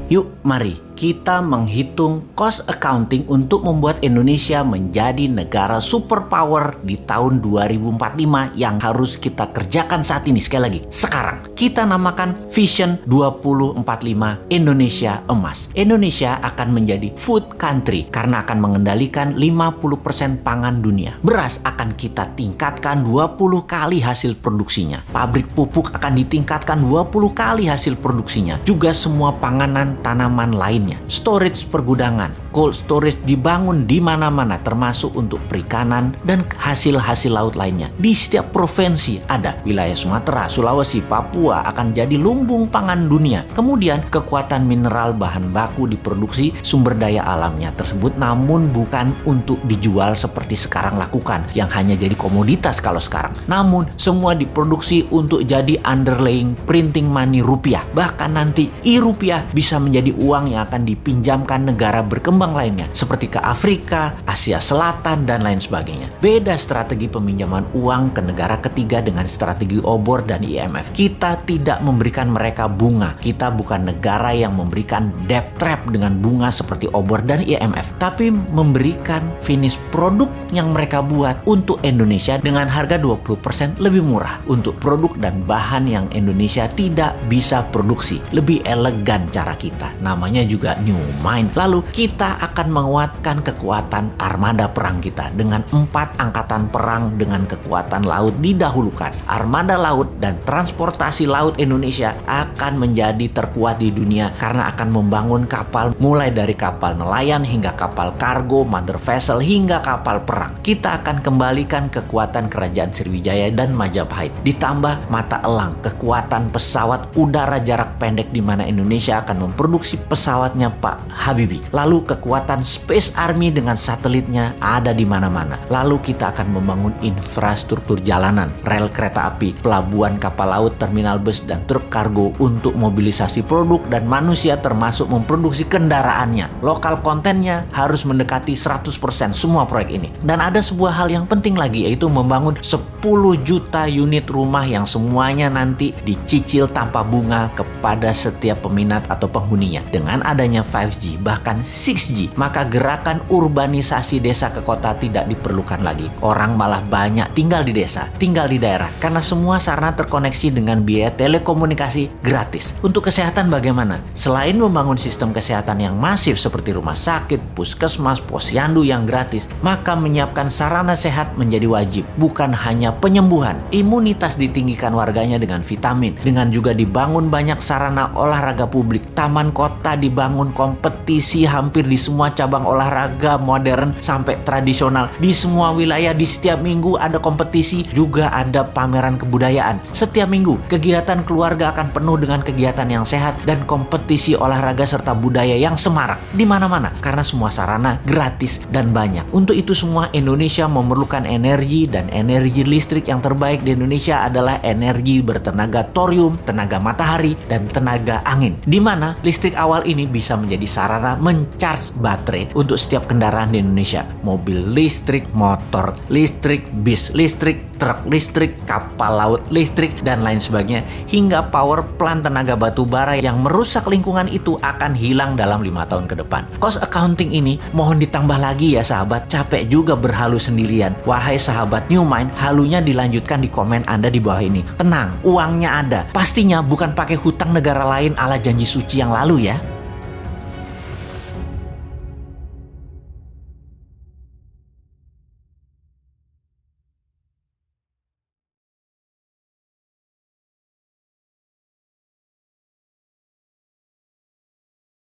Yuk, mari kita menghitung cost accounting untuk membuat Indonesia menjadi negara superpower di tahun 2045 yang harus kita kerjakan saat ini. Sekali lagi, sekarang kita namakan Vision 2045 Indonesia Emas. Indonesia akan menjadi food country karena akan mengendalikan 50% pangan dunia. Beras akan kita tingkatkan 20 kali hasil produksinya. Pabrik pupuk akan ditingkatkan 20 kali hasil produksinya. Juga semua panganan tanaman lainnya. Storage pergudangan, cold storage dibangun di mana-mana termasuk untuk perikanan dan hasil-hasil laut lainnya. Di setiap provinsi ada. Wilayah Sumatera, Sulawesi, Papua akan jadi lumbung pangan dunia. Kemudian kekuatan mineral bahan baku diproduksi sumber daya alamnya tersebut, namun bukan untuk dijual seperti sekarang lakukan yang hanya jadi komoditas kalau sekarang. Namun semua diproduksi untuk jadi underlying printing money rupiah. Bahkan nanti rupiah bisa menjadi uang yang akan dipinjamkan negara berkembang lainnya seperti ke Afrika, Asia Selatan, dan lain sebagainya. Beda strategi peminjaman uang ke negara ketiga dengan strategi obor dan IMF. Kita tidak memberikan mereka bunga. Kita bukan negara yang memberikan debt trap dengan bunga seperti obor dan IMF, tapi memberikan finish produk yang mereka buat untuk Indonesia dengan harga 20% lebih murah untuk produk dan bahan yang Indonesia tidak bisa produksi. Lebih elegan cara kita. Namanya juga New Mind. Lalu kita akan menguatkan kekuatan armada perang kita dengan 4 angkatan perang dengan kekuatan laut didahulukan. Armada laut dan transportasi laut Indonesia akan menjadi terkuat di dunia karena akan membangun kapal mulai dari kapal nelayan hingga kapal kargo, mother vessel hingga kapal perang. Kita akan kembalikan kekuatan kerajaan Sriwijaya dan Majapahit. Ditambah mata elang, kekuatan pesawat udara jarak pendek di mana Indonesia akan memproduksi pesawatnya Pak Habibie. Lalu kekuatan Space Army dengan satelitnya ada di mana-mana. Lalu kita akan membangun infrastruktur jalanan, rel kereta api, pelabuhan kapal laut, terminal bus, dan truk kargo untuk mobilisasi produk dan manusia termasuk memproduksi kendaraannya. Lokal kontennya harus mendekati 100% semua proyek ini. Dan ada sebuah hal yang penting lagi, yaitu membangun 10 juta unit rumah yang semuanya nanti dicicil tanpa bunga kepada setiap peminat atau penghuninya. Dengan adanya 5G bahkan 6G, maka gerakan urbanisasi desa ke kota tidak diperlukan lagi. Orang malah banyak tinggal di desa, tinggal di daerah karena semua sarana terkoneksi dengan biaya telekomunikasi gratis. Untuk kesehatan bagaimana? Selain membangun sistem kesehatan yang masif seperti rumah sakit, puskesmas, posyandu yang gratis, maka menyiapkan sarana sehat menjadi wajib. Bukan hanya penyembuhan, imunitas ditinggikan warganya dengan vitamin, dengan juga dibangun banyak sarana olahraga publik. Taman kota dibangun, kompetisi hampir di semua cabang olahraga modern sampai tradisional. Di semua wilayah di setiap minggu ada kompetisi, juga ada pameran kebudayaan. Setiap minggu kegiatan keluarga akan penuh dengan kegiatan yang sehat dan kompetisi olahraga serta budaya yang semarak di mana-mana karena semua sarana gratis dan banyak. Untuk itu semua Indonesia memerlukan energi, dan energi listrik yang terbaik di Indonesia adalah energi bertenaga thorium, tenaga matahari, dan tenaga angin. Di mana listrik awal ini bisa menjadi sarana mencharge baterai untuk setiap kendaraan di Indonesia. Mobil listrik, motor listrik, bis listrik, truk listrik, kapal laut listrik, dan lain sebagainya. Hingga power plant tenaga batu bara yang merusak lingkungan itu akan hilang dalam 5 tahun ke depan. Cost accounting ini mohon ditambah lagi ya sahabat. Capek juga berhalu sendirian. Wahai sahabat New Mind, halunya dilanjutkan di komen Anda di bawah ini. Tenang, uangnya ada. Pastinya bukan pakai hutang negara lain ala janji suci yang lalu ya.